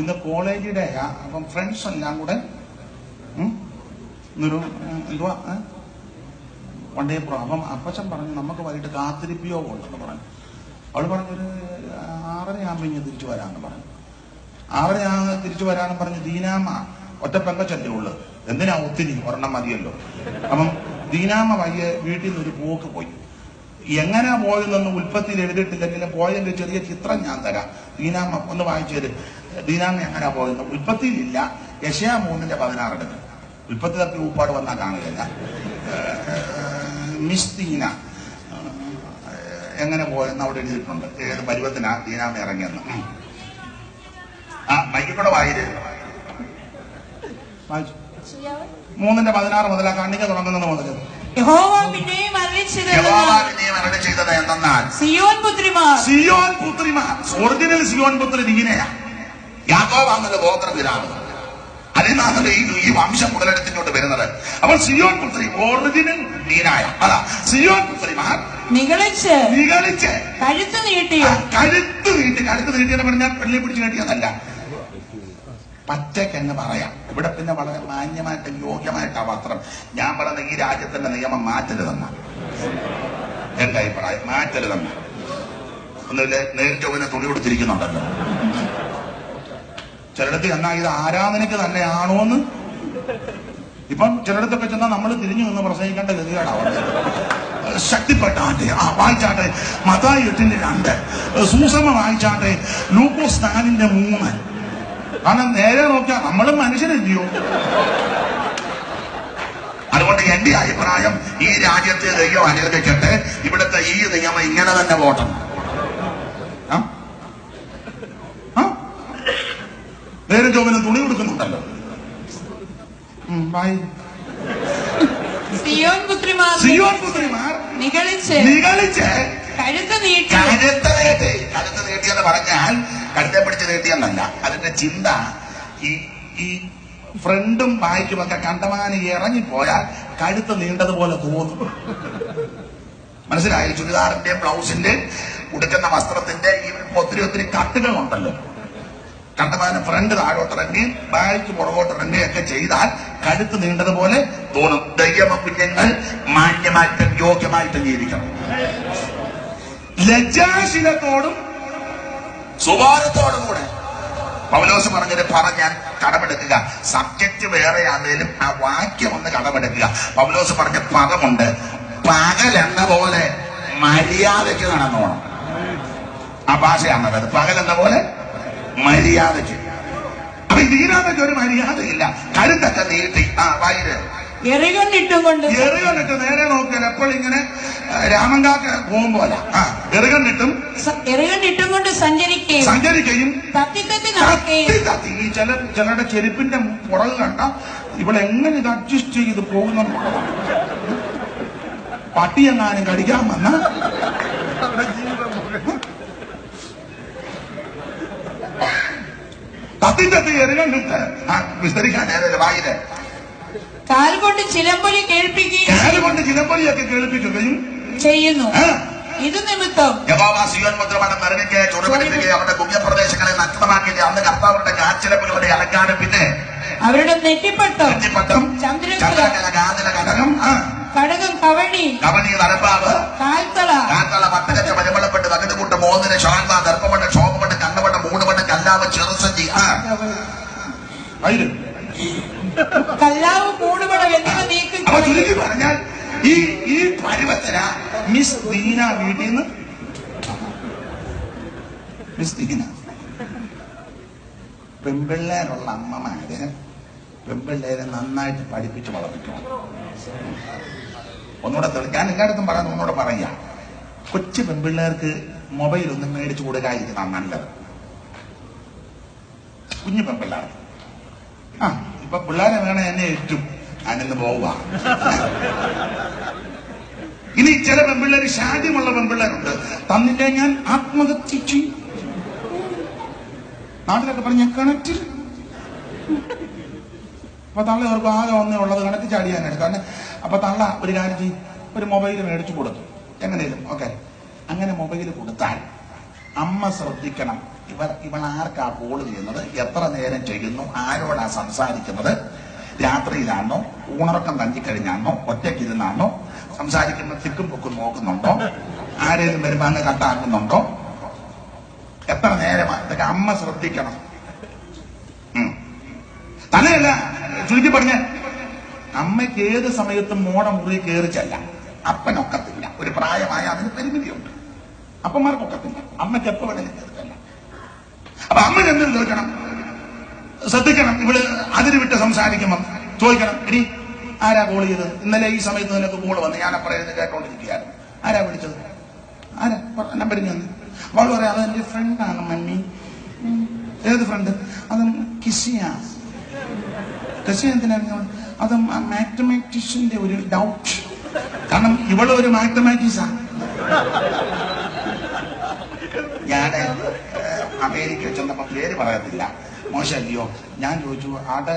ഇന്ന് കോളേജിലെ അപ്പം ഫ്രണ്ട്സ് എല്ലാം കൂടെ ഇന്നൊരു എന്തുവാ വണ്ടിയപ്പുറം. അപ്പം അപ്പച്ചൻ പറഞ്ഞു നമുക്ക് വൈകിട്ട് കാത്തിരിപ്പിയോ ഉണ്ടെന്ന് പറഞ്ഞു. അവൾ പറഞ്ഞൊരു 6:30 ഇങ്ങനെ തിരിച്ചു വരാമെന്ന് പറഞ്ഞു. 6:30 തിരിച്ചു വരാനും പറഞ്ഞ് ദീനാമ്മ ഒറ്റ പെങ്കച്ചല്ലേ ഉള്ളു, എന്തിനാ ഒത്തിരി, ഒരെണ്ണം മതിയല്ലോ. അപ്പം ദീനാമ്മ വയ്യ വീട്ടിൽ നിന്നൊരു പോക്ക് പോയി. എങ്ങനെയാ പോയതെന്ന് ഉൽപ്പത്തിയിൽ എഴുതിയിട്ടില്ലെങ്കിലും പോയതിന്റെ ചെറിയ ചിത്രം ഞാൻ തരാം. ദീനാമ്മ ഒന്ന് വായിച്ചത്. ദീനാമ്മ എങ്ങനെയാ പോയെന്ന് ഉൽപ്പത്തിയിലില്ല, യെശയ്യാ 3:16 എടുക്കും. ഉൽപ്പത്തി തപ്പി ഊപ്പാട് വന്നാൽ കാണുകയില്ല. മിസ് ദീന എങ്ങനെ പോയെന്ന് അവിടെ എഴുതിയിട്ടുണ്ട്. ഏത് പരുവത്തിനാ ദീനാമ്മ ഇറങ്ങിയെന്ന്. മൈക്കൂടെ വായിര് വായിച്ചു. 3:16 മുതലാ കണ്ണിക തുടങ്ങുന്നത് മുതൽ യഹോവ പിന്നെയും അരുളി ചെയ്തത് എന്തെന്നാൽ സിയോൻ പുത്രിമാർ ഒറിജിനൽ സിയോൻ പുത്രി ദീനയാ. യാക്കോബാന്നല്ല ഗോത്രപിതാവ്. അതിനാണല്ലോ ഈ വംശം മുതലെടുത്തിങ്ങോട്ട് വരുന്നത്. അപ്പോൾ സിയോൻ പുത്രി ഒറിജിനൽ ദീനായ അതാ സിയോൻ പുത്രിമാർ നിഗളിച്ച് കഴുത്ത് നീട്ടിയെന്ന് പറഞ്ഞാൽ പെണ്ണിനെ പിടിച്ച് നീട്ടിയെന്നല്ല, പച്ചക്കെന്ന് പറയാം. ഇവിടെ പിന്നെ വളരെ മാന്യമായിട്ട് യോഗ്യമായിട്ടാ വസ്ത്രം. ഞാൻ പറയുന്ന ഈ രാജ്യത്തിന്റെ നിയമം മാറ്റരുതെന്ന എന്റെ അഭിപ്രായം. മാറ്റരുതെന്ന ഒന്നുമില്ല. നേരിട്ടവനെ തുണി കൊടുത്തിരിക്കുന്നുണ്ടല്ലോ ചിലടത്ത്. എന്നാൽ ഇത് ആരാധനയ്ക്ക് തന്നെയാണോന്ന് ഇപ്പം ചിലടത്തൊക്കെ ചെന്നാൽ നമ്മൾ തിരിഞ്ഞു നിന്ന് പ്രസംഗിക്കേണ്ട ഗതികേടാവുന്നത്. ശക്തിപ്പെട്ടാട്ടെ വായിച്ചാട്ടെ മത്തായി 8:2, സൂസമ്മ വായിച്ചാട്ടെ ലൂക്കോസ് 4:3. കാരണം നേരെ നോക്കിയാൽ നമ്മളും മനുഷ്യരില്ലയോ. അതുകൊണ്ട് എന്റെ അഭിപ്രായം ഈ രാജ്യത്തെ ദൈവം അനുവദിക്കട്ടെ. ഇവിടുത്തെ ഈ നിയമം ഇങ്ങനെ തന്നെ പോട്ടണം. നേരെ ജോബിന് തുണി കൊടുക്കുന്നുണ്ടല്ലോ. സിയോൻ പുത്രിമാർ നിഗളിച്ച് കഴുത്ത് നീട്ടിയെന്ന് പറഞ്ഞാൽ കഴുത്തെ പിടിച്ച് നീട്ടിയെന്നല്ല. അതിന്റെ ചിന്ത ഈ ഫ്രണ്ടും ബായ്ക്കുമൊക്കെ കണ്ടമാനം ഇറങ്ങിപ്പോയാൽ കഴുത്ത് നീണ്ടതുപോലെ തോന്നും. മനസ്സിലായി? ചുരിദാറിന്റെ ബ്ലൗസിന്റെ ഉടുക്കുന്ന വസ്ത്രത്തിന്റെ ഈ ഒത്തിരി കട്ടുകളുണ്ടല്ലോ. കണ്ടമാനം ഫ്രണ്ട് താഴോട്ടിറങ്ങി ബായ്ക്ക് പുറകോട്ടിറങ്ങി ഒക്കെ ചെയ്താൽ കഴുത്ത് നീണ്ടതുപോലെ തോന്നും. ദൈവ കുഞ്ഞുങ്ങൾ മാന്യമായിട്ടും യോഗ്യമായിട്ടും ജീവിക്കണം. ലജ്ജാശീലത്തോടും സ്വഭാവത്തോടും കൂടെ പൗലോസ് പറഞ്ഞത് പറഞ്ഞാൽ കടമെടുക്കുക. സബ്ജക്റ്റ് വേറെ ആണെങ്കിലും ആ വാക്യം ഒന്ന് കടമെടുക്കുക. പൗലോസ് പറഞ്ഞ പദമുണ്ട്, പകലെന്ന പോലെ മര്യാദയ്ക്ക് നടന്നോണം. ആ ഭാഷയാണത്. പകലെന്ന പോലെ മര്യാദയ്ക്ക്. അപ്പൊ ഇതിനകത്തൊക്കെ ഒരു മര്യാദയില്ല. കരുത്തൊക്കെ നീട്ടി വൈര് എറികൊണ്ടിട്ട് നേരെ നോക്കിയാൽ എപ്പോഴും ഇങ്ങനെ രാമൻകാക്ക പോകുമ്പോല എറികൊണ്ടിട്ടും കൊണ്ട് സഞ്ചരിക്കുകയും ഈ ചിലരുടെ ചെരുപ്പിന്റെ പുറകു കണ്ട ഇവളെങ്ങനെ ഇത് അഡ്ജസ്റ്റ് ചെയ്ത് പോകുന്ന പട്ടിയെങ്ങാനും കടിക്കാൻ വന്ന തത്തി എറികൊണ്ടിട്ട് വിസ്തരിക്കാൻ നേരെ വായില് കാലുകൊണ്ട് ചിലമ്പൊലിയൊക്കെ കേൾപ്പിക്കുകയും ചെയ്യുന്നു. ഇത് നിമിത്തം അവരുടെ പുണ്യപ്രദേശങ്ങളെ നഗ്നമാക്കിയിട്ട് അന്ന് കർത്താവരുടെ കാച്ചിലപ്പുകളുടെ അലങ്കാരം, പിന്നെ അവരുടെ നെറ്റിപ്പട്ടം കടകം കവണി നരമ്പാവ് കാൽത്തള പട്ടകച്ച പരിമളപ്പെട്ട് വകതുകൂട്ട് മോതിര ശാന്ത ദർപ്പമണ്ണ് ക്ഷോഭമണ്ണ് കണ്ണവണ്ണ് മൂടുമണ്ണ് കല്ലാവ് ചെറുസഞ്ചി കല്ലാവ് മൂടുപടം എന്നിവ നീക്കി ചുരുക്കി പറഞ്ഞാൽ ഈ പരുവത്തിന മിസ് ദീന വീട്ടിൽ നിന്ന് മിസ് ദീന പെൺപിള്ളേരുള്ള അമ്മമാര് പെൺപിള്ളേരെ നന്നായിട്ട് പഠിപ്പിച്ച് വളർത്തിക്കണം. ഒന്നുകൂടെ ഞാൻ എല്ലായിടത്തും പറയുന്നത് ഒന്നുകൂടെ പറയാം. കൊച്ചു പെൺപിള്ളേർക്ക് മൊബൈൽ ഒന്നും മേടിച്ചു കൊടുക്കാതിരിക്കുന്ന നല്ലത്. കുഞ്ഞു പെൺപിള്ളേർ ഇപ്പൊ പിള്ളേരെ വേണേ എന്നെ ഏറ്റും ഞാനിന്ന് പോവുക. ഇനി ചില പെൺപിള്ളേർ ശാഠ്യമുള്ള പെൺപിള്ളേരുണ്ട്. തന്നിട്ട് ഞാൻ ആത്മഹത്യ ചെയ്യും. നാട്ടിലൊക്കെ പറഞ്ഞ കിണറ്റിൽ അപ്പൊ തള്ള അവർക്ക് ആകെ ഒന്നേ ഉള്ളത് കിണറ്റ് ചാടിയാനായിട്ട്. കാരണം അപ്പൊ തള്ള ഒരു കാര്യം ചെയ്യും, ഒരു മൊബൈൽ മേടിച്ചു കൊടുത്തു എങ്ങനെയും. ഓക്കെ, അങ്ങനെ മൊബൈൽ കൊടുത്താൽ അമ്മ ശ്രദ്ധിക്കണം. ഇവൾ ആർക്കാ കോൾ ചെയ്യുന്നത്, എത്ര നേരം ചെയ്യുന്നു, ആരോടാ സംസാരിക്കുന്നത്, രാത്രിയിലാണോ, ഊണറക്കം തങ്ങിക്കഴിഞ്ഞാണോ, ഒറ്റയ്ക്കിരുന്നാണോ, സംസാരിക്കുന്ന തിക്കും പൊക്കും നോക്കുന്നുണ്ടോ, ആരേലും വരുമ്പോ അങ്ങ് കട്ടാക്കുന്നുണ്ടോ, എത്ര നേരമാണ്, ഇതൊക്കെ അമ്മ ശ്രദ്ധിക്കണം. തന്നെയല്ല, ചുരുക്കി പറഞ്ഞ അമ്മയ്ക്ക് ഏത് സമയത്തും മോടെ മുറി കയറിച്ചല്ല, അപ്പനൊക്കത്തില്ല. ഒരു പ്രായമായ അതിന് പരിമിതിയുണ്ട്. അപ്പന്മാർക്കൊക്കത്തില്ല, അമ്മയ്ക്ക് എപ്പോ വേണമെങ്കിലും കയറിച്ചല്ല. അപ്പൊ അമ്മ എന്ത് ചോദിക്കണം, ശ്രദ്ധിക്കണം. ഇവള് അതിര് വിട്ട് സംസാരിക്കുമ്പം ചോദിക്കണം, എടി ആരാ കോൾ ചെയ്തത്, ഇന്നലെ ഈ സമയത്ത് നിനക്ക് കോള് വന്ന് ഞാൻ അപ്പുറം കേട്ടോണ്ടിരിക്കുകയായിരുന്നു, ആരാ വിളിച്ചത്, ആരാ നമ്പറിൽ നിന്ന്. അവൾ പറയാം, അത് എന്റെ ഫ്രണ്ടാണ് മമ്മി. ഏത് ഫ്രണ്ട്? അത് കിസിയ. കിസിയ എന്തിനാ? അത് മാത്തമാറ്റീഷ്യന്റെ ഒരു ഡൗട്ട്. കാരണം ഇവള് ഒരു മാത്തമാറ്റീസാ. ഞാൻ അമേരിക്ക ചെന്നപ്പോ പേര് പറയത്തില്ല, മോശമല്ലയോ. ഞാൻ ചോദിച്ചു, അവിടെ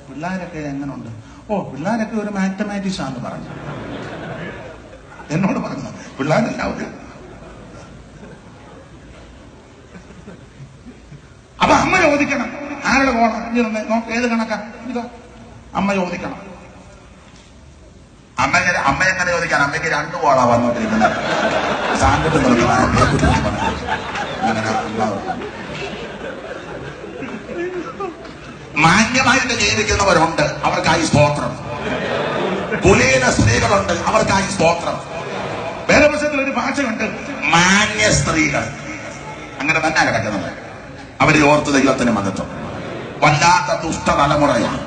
പിള്ളേരൊക്കെ എങ്ങനെയുണ്ട്? ഓ, പിള്ളേരൊക്കെ ഒരു മാത്തമാറ്റിക്സാന്ന് പറഞ്ഞു. എന്നോട് പറഞ്ഞു, പിള്ളേരെല്ലാവരും. അപ്പൊ അമ്മ ചോദിക്കണം, ആരുടെ കോണം നോക്ക്, ഏത് കണക്കാ ഇതാ. അമ്മ ചോദിക്കണം. അമ്മ എങ്ങനെ ചോദിക്കാൻ? അമ്മയ്ക്ക് 2 കോളാ വന്നോണ്ടിരിക്കുന്നത്. സാങ്കേതിക മാന്യമായിട്ട് ജീവിക്കുന്നവരുണ്ട്, അവർക്കായി സ്തോത്രം. കുലീന സ്ത്രീകളുണ്ട്, അവർക്കായി സ്തോത്രം. വേദപുസ്തകത്തിൽ ഒരു ഭാഷയുണ്ട്, മാന്യ സ്ത്രീകൾ. അങ്ങനെ തന്നെ കിടക്കുന്നത്. അവരെ ഓർത്ത് ദൈവത്തിന് മഹത്വം. വല്ലാത്ത ദുഷ്ടതലമുറയാണ്.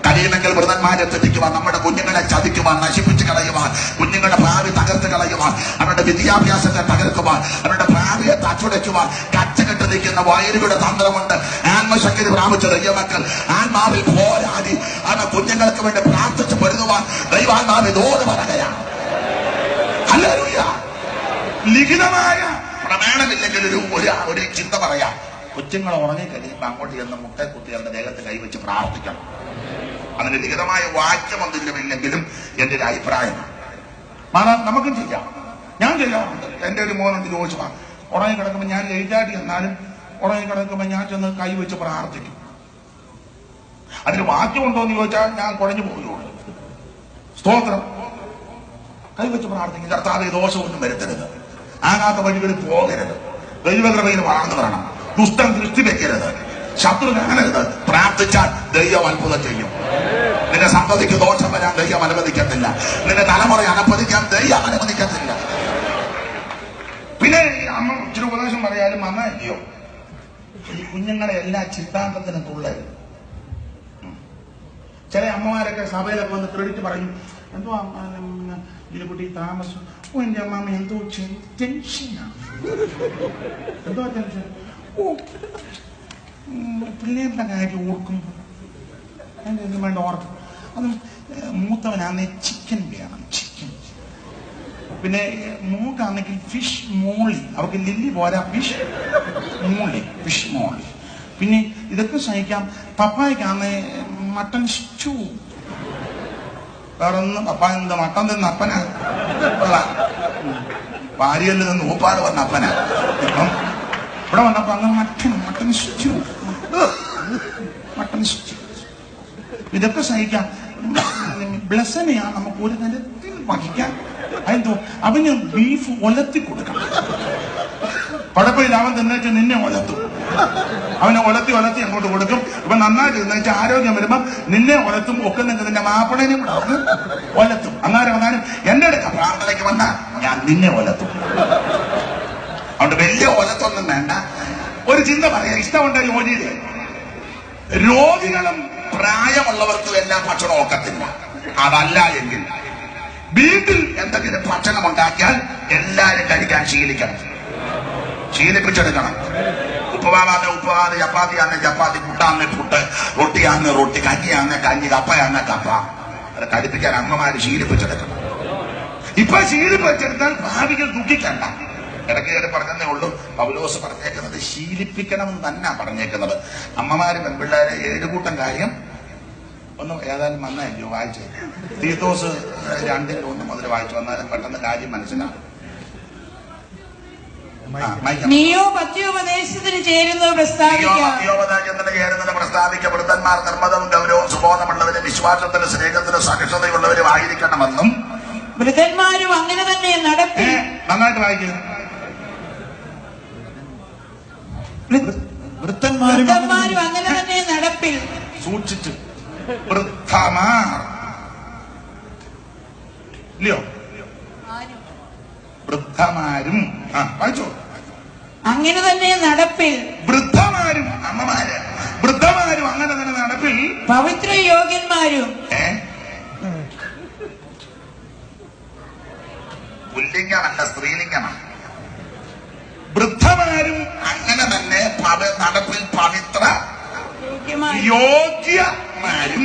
കഴിയുമെങ്കിൽ വൃതന്മാരെ തെറ്റിക്കുവാൻ, നമ്മുടെ കുഞ്ഞുങ്ങളെ ചതിക്കുവാൻ, നശിപ്പിച്ച് കളയുവാൻ, കുഞ്ഞുങ്ങളുടെ ഭാവി തകർത്ത് കളയുവാൻ, അവരുടെ വിദ്യാഭ്യാസത്തെ തകർക്കുവാൻ, അവരുടെ ഭാവിയെ തച്ചുടയ്ക്കുവാൻ കച്ചകെട്ട് നിൽക്കുന്ന വയലുകളുടെ തന്ത്രമുണ്ട്. ആത്മശക്തി പ്രാപിച്ച ദൈവമക്കൾ ആത്മാവിൽ പോരാടി അവരുടെ കുഞ്ഞുങ്ങൾക്ക് വേണ്ടി പ്രാർത്ഥിച്ച് പൊരുതുവാൻ ദൈവാത്മാവിൽ തോത് പറയുകയാണ്. ഹല്ലേലൂയ. ലിഖിതമായ പ്രമാണമില്ലെങ്കിൽ ഒരു ചിന്ത പറയാം. കൊച്ചുങ്ങൾ ഉറങ്ങിക്കഴിയുമ്പോ അങ്ങോട്ട് ചെന്ന് മുട്ട കുത്തി അവരുടെ ദേഹത്ത് കൈവച്ച് പ്രാർത്ഥിക്കണം. അതിന് ലിഖിതമായ വാക്യമൊന്നുമില്ലെങ്കിലും എന്റെ ഒരു അഭിപ്രായമാണ്. നമുക്കും ചെയ്യാം. ഞാൻ ചെയ്യാറുണ്ട്. എന്റെ ഒരു മോനുണ്ട്, ചോദിച്ചു, ഉറങ്ങിക്കിടക്കുമ്പോ ഞാൻ ലേറ്റായിട്ട് ചെന്നാലും ഉറങ്ങിക്കിടക്കുമ്പോ ഞാൻ ചെന്ന് കൈവച്ച് പ്രാർത്ഥിക്കും. അതിന് വാക്യമുണ്ടോ എന്ന് ചോദിച്ചാൽ ഞാൻ കുഴഞ്ഞു പോകുകയുള്ളൂ. സ്തോത്രം. കൈവച്ച് പ്രാർത്ഥിക്കും. കർത്താവേ, ദോഷമൊന്നും വരുത്തരുത്, ആകാത്ത വഴികളിൽ പോകരുത്, ദൈവകൃപയിൽ വളർന്നു വരണം, ദുഷ്ടം ദൃഷ്ടി വെക്കരുത്, ശത്രു കാണരുത്. പ്രാർത്ഥിച്ചാൽ ദൈവം അത്ഭുതം ചെയ്യും. നിന്റെ സന്തതിക്ക് ദോഷം വരാൻ ദൈവം അനുവദിക്കത്തില്ല. നിന്റെ തലമുറ അനപ്പതിക്കാൻ ദൈവം അനുവദിക്കത്തില്ല. പിന്നെ അമ്മ ഇച്ചിരി ഉപദേശം പറയാനും അമ്മ അല്ലയോ, ഈ കുഞ്ഞുങ്ങളെ എല്ലാ ചിത്താന്തത്തിനും തുള്ളരുത്. ചില അമ്മമാരൊക്കെ സഭയിലൊക്കെ വന്ന് ക്രെഡിറ്റ് പറയും, എന്തോ ഇതിനെക്കുട്ടി താമസം. ഓ, എന്റെ അമ്മാമ്മ എന്തോ ടെൻഷനാണ്. എന്തോ ടെൻഷൻ? ഓ, പിള്ളേരുടെ കാര്യം ഓർക്കുമ്പോൾ അതിൻ്റെ ഒന്നും വേണ്ട ഓർക്കും. അതും മൂത്തവനാന്നെ ചിക്കൻ വേണം, ചിക്കൻ. പിന്നെ മൂക്കാണെങ്കിൽ ഫിഷ് മോളി. അവർക്ക് ലില്ലി പോരാ, ഫിഷ് മോളി, ഫിഷ് മോളി. പിന്നെ ഇതൊക്കെ സഹിക്കാം. പപ്പായ്ക്കാന്നെ മട്ടൺ സ്റ്റൂ. വേറെ ഒന്നും പപ്പ എന്ത് മട്ടൻ തിന്ന് അപ്പനാ. ഭാര്യയിൽ നിന്ന് ഊപ്പാട് വന്ന അപ്പനാ. ഇപ്പം ഇവിടെ വന്നപ്പോ അങ്ങ് മട്ടൺ സ്റ്റൂ, മട്ടൺ സ്റ്റൂ. ഇതൊക്കെ സഹിക്കാം. ബ്ലസനെയാണ് നമുക്ക് ഒരു തരത്തിൽ വഹിക്കാൻ. അതെന്തോ അവന് ബീഫ് ഒലത്തി കൊടുക്കണം. കുഴപ്പമില്ല, അവൻ തിന്നേച്ച് നിന്നെ ഒലത്തും. അവനെ ഒലത്തി അങ്ങോട്ട് കൊടുക്കും. ഇപ്പൊ നന്നായിട്ട് തിന്നേച്ച് ആരോഗ്യം വരുമ്പോ നിന്നെ ഒലത്തും. ഒക്കെ നിന്റെ മാപ്പിളനെ കൂടെ അവർക്ക് ഒലത്തും. അന്നാലും എന്റെ അടുക്ക പ്രാർത്ഥനയ്ക്ക് വന്നാൽ ഞാൻ നിന്നെ ഒലത്തും. അതുകൊണ്ട് വലിയ ഒലത്തൊന്നും വേണ്ട. ഒരു ചിന്ത പറയാം, ഇഷ്ടമുണ്ട് ജോലിയില്. രോഗികളും പ്രായമുള്ളവർക്കും എല്ലാം ഭക്ഷണം ഒക്കത്തില്ല. അതല്ല എങ്കിൽ വീട്ടിൽ എന്തെങ്കിലും ഭക്ഷണം ഉണ്ടാക്കിയാൽ എല്ലാരും കഴിക്കാൻ ശീലിപ്പിച്ചെടുക്കണം. ഉപ്പുമാവാന്ന് ഉപ്പുമാവ്, ചപ്പാത്തിയാന്ന് ചപ്പാത്തി, പുട്ടാന്ന് പുട്ട്, റൊട്ടിയാന്ന് റൊട്ടി, കഞ്ഞിയാന്ന് കഞ്ഞി, കപ്പയാന്ന് കപ്പ. അത് കഴിപ്പിക്കാൻ അമ്മമാര് ശീലിപ്പിച്ചെടുക്കണം. ഇപ്പൊ ശീലിപ്പിച്ചെടുത്താൽ ഭാവികൾ ദുഃഖിക്കണ്ട. ഇടയ്ക്ക് കയറി പറഞ്ഞതേ ഉള്ളൂ. പൗലോസ് പറഞ്ഞേക്കുന്നത് ശീലിപ്പിക്കണം തന്നെ പറഞ്ഞേക്കുന്നത്. അമ്മമാര് പെൺപിള്ളേരെ 7 കൂട്ടം കാര്യം ഒന്ന് ഏതായാലും വന്നല്ലോ വായിച്ചു. തീത്തോസ് 2:1 മുതൽ വായിച്ചു വന്നാലും പെട്ടെന്ന് കാര്യം മനസ്സിലാകും. നീയോ പത്യോപദേശത്തിന് ചേരുന്നത് പ്രസ്താവിക്ക വൃദ്ധന്മാർ നിർമ്മതവും ഗൗരവവും സുബോധമുള്ളവരും വിശ്വാസത്തിനും സ്നേഹത്തിനും സഹിഷ്ണുതയുള്ളവരും ആയിരിക്കണമെന്നും വൃദ്ധന്മാരും അങ്ങനെ തന്നെ നടപ്പിൽ നന്നായിട്ട് വായിക്കുന്നു. വൃദ്ധന്മാരും അങ്ങനെ തന്നെ നടപ്പിൽ സൂക്ഷിച്ച് വൃദ്ധമാർ ഇല്ലയോ? വൃദ്ധമാരും വായിച്ചോ. അങ്ങനെ തന്നെ നടപ്പിൽ വൃദ്ധമാരും അമ്മമാര് വൃദ്ധമാരും അങ്ങനെ തന്നെ നടപ്പിൽ പവിത്ര യോഗ്യന്മാരും പുല്ലിംഗമല്ല സ്ത്രീലിംഗമാണ്. വൃദ്ധമാരും അങ്ങനെ തന്നെ നടപ്പിൽ പവിത്ര യോഗ്യമാരും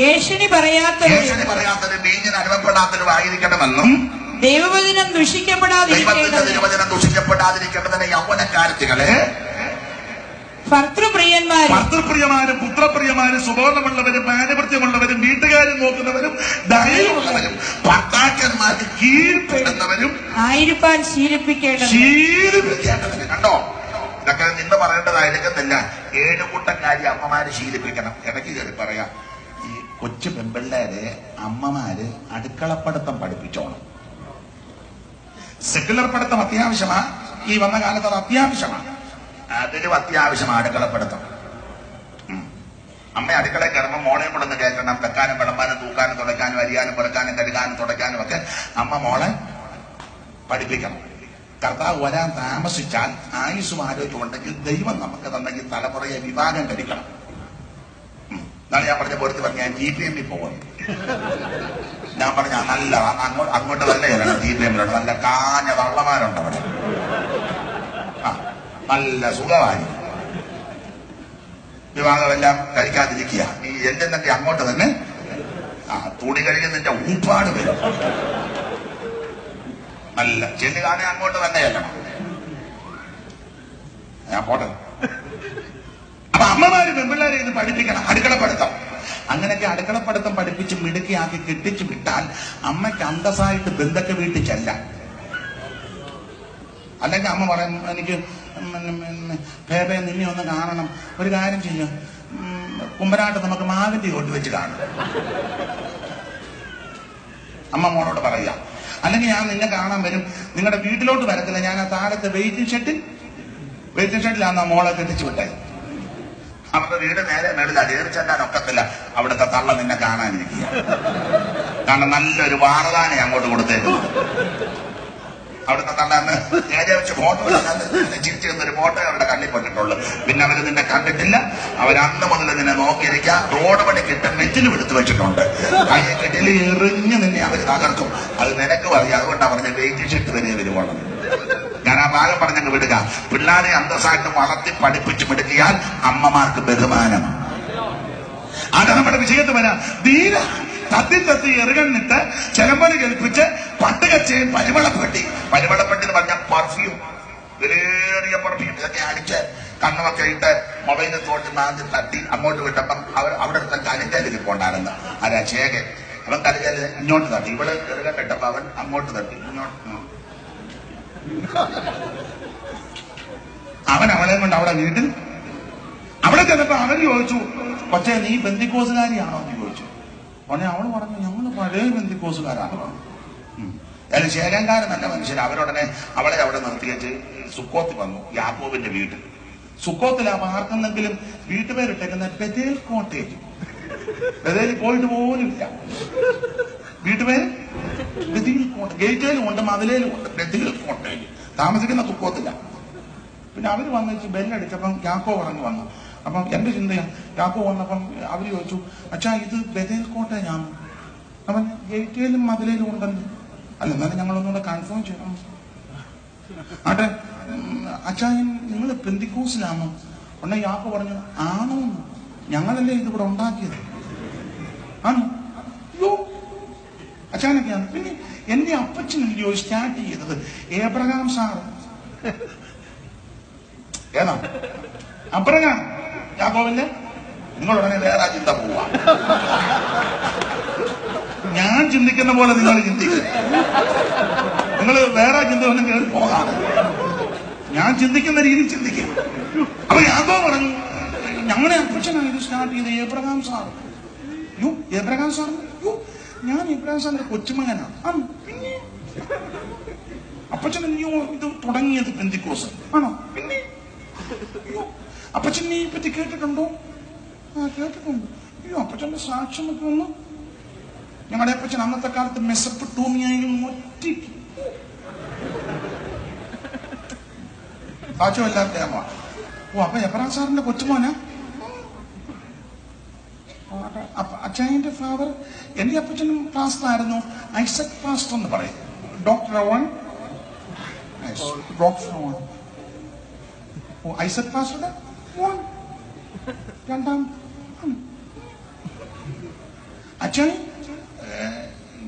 ഏഷണി പറയാത്തവരും വീഞ്ഞിന് അനുഭവപ്പെടാത്തവരും ആയിരിക്കണമെന്നും ദൈവവചനം ദുഷിക്കപ്പെടാതിരിക്കേണ്ടതിന് യൗവനക്കാരത്തികളെ ഭർത്തൃപ്രിയന്മാരും പുത്രപ്രിയമാരും സുബോധമുള്ളവരും മാനവൃത്യമുള്ളവരും വീട്ടുകാരും നോക്കുന്നവരും ദയവുള്ളവരും ഭർത്താക്കന്മാർക്ക് കീഴ്പ്പെടുന്നവരും ആയിരിക്കാൻ ശീലിപ്പിക്കേണ്ടതിന്. കണ്ടോ, ഇതൊക്കെ നിന്ന് പറയേണ്ടതായി എടുക്കുന്നില്ല. 7 കൂട്ടം കാര്യം അമ്മമാര് ശീലിപ്പിക്കണം. ഇടയ്ക്ക് കയറി പറയാം, ഈ കൊച്ചു പെൺപിള്ളേരെ അമ്മമാര് അടുക്കളപ്പടുത്തം പഠിപ്പിച്ചോണം. സെക്കുലർ പഠിത്തം അത്യാവശ്യമാണ്. ഈ വന്ന കാലത്ത് അത് അത്യാവശ്യമാണ്. അതിലും അത്യാവശ്യമാണ് അടുക്കളപ്പെടുത്തം. അമ്മ അടുക്കളയിൽ കയറുമ്പോൾ മോളെ കൂടെ ഒന്ന് കേൾക്കണം. വെക്കാനും വിളമ്പാനും തൂക്കാനും തുടയ്ക്കാനും അരിയാനും പുറക്കാനും കരുകാനും തുടയ്ക്കാനും ഒക്കെ അമ്മ മോളെ പഠിപ്പിക്കണം. കർത്താവ് വരാൻ താമസിച്ചാൽ ആയുസ്സും ആരോഗ്യം ഉണ്ടെങ്കിൽ ദൈവം നമുക്ക് തന്നെങ്കിൽ തലമുറയെ വിഭാഗം കഴിക്കണം. എന്നാണ് ഞാൻ പറഞ്ഞ പോലത്തെ പറഞ്ഞ ഞാൻ GPM പോകുന്നു. ഞാൻ പറഞ്ഞ നല്ല അങ്ങോട്ട് തന്നെ ചെല്ലണം. GPM നല്ല കാഞ്ഞ വള്ളമാരുണ്ട് അവിടെ. നല്ല സുഖമായി വിവാഹമെല്ലാം കഴിക്കാതിരിക്കുക. നീ എന്തെന്നൊക്കെ അങ്ങോട്ട് തന്നെ തുണി കഴുകുന്നതിന്റെ ഊപ്പാട് വരും. നല്ല ചെല്ലുകാനെ അങ്ങോട്ട് തന്നെ ചെല്ലണം. ഞാൻ പോട്ടെ. അപ്പൊ അമ്മമാര് പെൺപിള്ളേരെ ഇത് പഠിപ്പിക്കണം. അടുക്കളപ്പെടുത്തം അങ്ങനെയൊക്കെ അടുക്കളപ്പെടുത്തം പഠിപ്പിച്ച് മിടുക്കിയാക്കി കെട്ടിച്ചു വിട്ടാൽ അമ്മയ്ക്ക് അന്തസ്സായിട്ട് ബന്ധുക്ക വീട്ടിൽ ചെല്ലാം. അല്ലെങ്കിൽ അമ്മ പറയും, എനിക്ക് ഭേബയെ നിന്നെ ഒന്ന് കാണണം, ഒരു കാര്യം ചെയ്യും, കുമ്പനാട്ട് നമുക്ക് മാവിന്റെ കൊണ്ട് വെച്ച് കാണും. അമ്മ മോളോട് പറയാ. അല്ലെങ്കിൽ ഞാൻ നിന്നെ കാണാൻ വരും, നിങ്ങളുടെ വീട്ടിലോട്ട് വരത്തില്ല, ഞാൻ ആ താഴത്തെ വെയിറ്റിംഗ് ഷെഡിലാണ് ആ മോളെ കെട്ടിച്ചു വിട്ടേ. അവരുടെ വീട് നേരെ മേളിൽ കയറി ചെല്ലാൻ ഒക്കത്തില്ല. അവിടുത്തെ തള്ള നിന്നെ കാണാനിരിക്കുക. കാരണം നല്ലൊരു വാറതാനെ അങ്ങോട്ട് കൊടുത്തേക്കും. അവിടുത്തെ തള്ളന്ന് നേരെ വെച്ച് ഫോട്ടോ ചിരിച്ചിരുന്നൊരു ഫോട്ടോ അവരുടെ കണ്ണിൽ പെട്ടിട്ടുള്ളു. പിന്നെ അവര് നിന്നെ കണ്ടിട്ടില്ല. അവരന്ന് മുതൽ നിന്നെ നോക്കിയിരിക്കുക. റോഡ് പണി കിട്ടും നെറ്റിലും എടുത്തു വെച്ചിട്ടുണ്ട്. കയ്യെക്കെട്ടിൽ എറിഞ്ഞ് നിന്നെ അവർ തകർക്കും. അത് നിനക്ക് പറയാം. അതുകൊണ്ടാണ് പറഞ്ഞ വെയിറ്റിംഗ് ഷെഡ് വരെ വരുവോളം. ഞാൻ ആ ഭാഗം പറഞ്ഞങ്ങ് വിടുക. പിള്ളേരെ അന്തസ്സായിട്ട് വളർത്തി പഠിപ്പിച്ച് വിടുകിയാൽ അമ്മമാർക്ക് ബഹുമാനമാണ്. അത് നമ്മുടെ വിഷയത്ത് വരാം. ധീര തത്തി എറുകണ്ണിട്ട് ചെലമ്പണി കേൾപ്പിച്ച് പട്ടുകച്ചയും പരിമളപ്പെട്ടി എന്ന് പറഞ്ഞ പെർഫ്യൂം, വിലയേറിയ പെർഫ്യൂം, ഇതൊക്കെ അടിച്ച് കണ്ണുമൊക്കെ ഇട്ട് മൊബൈലിൽ തോട്ടി മാന്തി തട്ടി അങ്ങോട്ട് വിട്ടപ്പം അവിടെ അടുത്ത കലിങ്കലിൽ കൊണ്ടായിരുന്നു. ആരാ ചേകൻ. അവൻ കലിങ്കല് ഇങ്ങോട്ട് തട്ടി. ഇവിടെ എറുകണ്ണിട്ടപ്പോ അവൻ അങ്ങോട്ട് തട്ടി. അവൻ അവളെ കൊണ്ട് അവിടെ വീട്ടിൽ അവിടെ ചെന്നപ്പോ അവൻ ചോദിച്ചു, പക്ഷേ നീ ബന്ധിക്കോസുകാരിയാണോ എന്ന് ചോദിച്ചു. ഉടനെ അവള് പറഞ്ഞു, ഞങ്ങൾ പഴയ ബന്ധിക്കോസുകാരാണ് പറഞ്ഞു. അയാൾ ശേഖരൻകാരൻ നല്ല മനുഷ്യൻ. അവരുടനെ അവളെ അവിടെ നിർത്തിയേച്ച് സുക്കോത്ത് വന്നു. യാക്കോബിന്റെ വീട്ടിൽ. സുക്കോത്തിൽ ആ ആർക്കെന്നെങ്കിലും വീട്ടുപേരിട്ടേക്കുന്ന ബഥേൽ കോട്ടേജ്. ബഥേലിൽ പോയിട്ട് പോലും ഇല്ല. വീട്ടുപേര് ബഥേൽ കോട്ട. ഗേറ്റേലും ഉണ്ട്, മതിലേലും ഉണ്ട്. Bethel cottage. താമസിക്കുന്ന സുക്കോത്തില്ല. പിന്നെ അവര് വന്നിച്ച് ബെല്ലടിച്ചപ്പം യാക്കോ പറഞ്ഞു വന്നു. അപ്പം എന്റെ ചിന്തയാണ്, യാക്കോ വന്നപ്പം അവര് ചോദിച്ചു, അച്ഛാ ഇത് ബഥേൽ കോട്ടേജാണ്. അവൻ ഗേറ്റേലും മതിലേലും ഉണ്ടല്ലോ. അല്ല, എന്നാലും ഞങ്ങളൊന്നുകൂടെ കൺഫേം ചെയ്യണം. ആട്ടെ അച്ഛായൻ നിങ്ങൾ പെന്തിക്കോസിലാണോ? ഉടനെ യാക്കോ പറഞ്ഞു, ആണോ, ഞങ്ങളല്ലേ ഇതിവിടെ ഉണ്ടാക്കിയത്. ആണോ? യോ അച്ഛനൊക്കെയാണ്. പിന്നെ എന്റെ അപ്പച്ചനല്ലയോ സ്റ്റാർട്ട് ചെയ്തത്. ഏബ്രഹാം സാറ്. ഏതാ അബ്രഹാം? യാക്കോബിന്റെ. നിങ്ങളുടനെ വേറെ ചിന്ത പോവാ. ഞാൻ ചിന്തിക്കുന്ന പോലെ നിങ്ങൾ ചിന്തിക്കുക. നിങ്ങൾ വേറെ ചിന്ത ഒന്നും കേറി പോകാം. ഞാൻ ചിന്തിക്കുന്ന രീതിയിൽ ചിന്തിക്കും. അപ്പൊ യാക്കോബ് പറഞ്ഞു, ഞങ്ങളുടെ അപ്പച്ചനാണ് ഇത് സ്റ്റാർട്ട് ചെയ്ത് ഏബ്രഹാം സാർ. യോ ഏബ്രഹാം സാർ, യോ ഞാൻ ഏബ്രഹാം സാറിന്റെ കൊച്ചുമകനാണ്. പിന്നെ അപ്പച്ചൻ അല്ലയോ ഇത് തുടങ്ങിയത് പെന്തിക്കോസ് ആണോ? പിന്നെ അപ്പച്ചനെ പറ്റി കേട്ടിട്ടുണ്ടോ? കേട്ടിട്ടുണ്ട്. അയ്യോ അപ്പച്ചന്റെ സാക്ഷ്യം ഒക്കെ ഒന്ന്. ഞങ്ങളുടെ അപ്പച്ചൻ അന്നത്തെ കാലത്ത് മെസപ്പൊട്ടോമിയയിൽ ഒറ്റയ്ക്ക് സാക്ഷ്യമല്ലാത്ത അമ്മ. അപ്പൊ എബ്രഹാം സാറിന്റെ കൊച്ചുമോനാ. അച്ഛൻ്റെ ഫാദർ, എന്റെ അപ്പച്ചനും പാസ്റ്റർ ആയിരുന്നു, ഐസക് പാസ്റ്റർ എന്ന് പറയും. ഡോക്ടർ ഐസക് പാസ്റ്ററുടെ മോൻ രണ്ടാം. അച്ഛൻ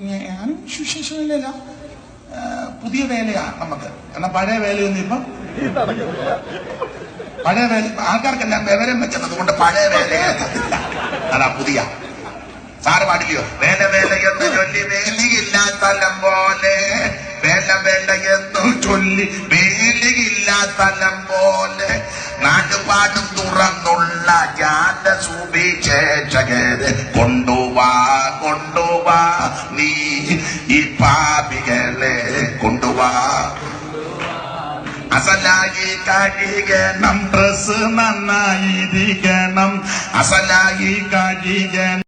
ഞാനും സുശേഷ വേലയില്ല, പുതിയ വേലയാണ് നമുക്ക്. എന്നാൽ പഴയ വേലയൊന്നും ഇപ്പം പഴയ വേല ആൾക്കാർക്കെല്ലാം വിവരം വെച്ചത് കൊണ്ട് പഴയ വേലയില്ല. അതാ പുതിയ. സാറ് പാടില്ലയോ? വേല വേല എന്ന് ചൊല്ലി വേലിയില്ല സ്ഥലം പോലെ, വേല വേല എന്ന് ചൊല്ലി വേലിയില്ല സ്ഥലം പോലെ, നാടുപാടും തുറന്നുള്ള ജ്ഞാന സുവിശേഷകരെ കൊണ്ടുവാ കൊണ്ടുവാ, നീ ഈ പാപികളെ കൊണ്ടുവാ. അസലായി കഴിയണം, ഡ്രസ് നന്നായിരിക്കണം, അസലായി കഴിയണം.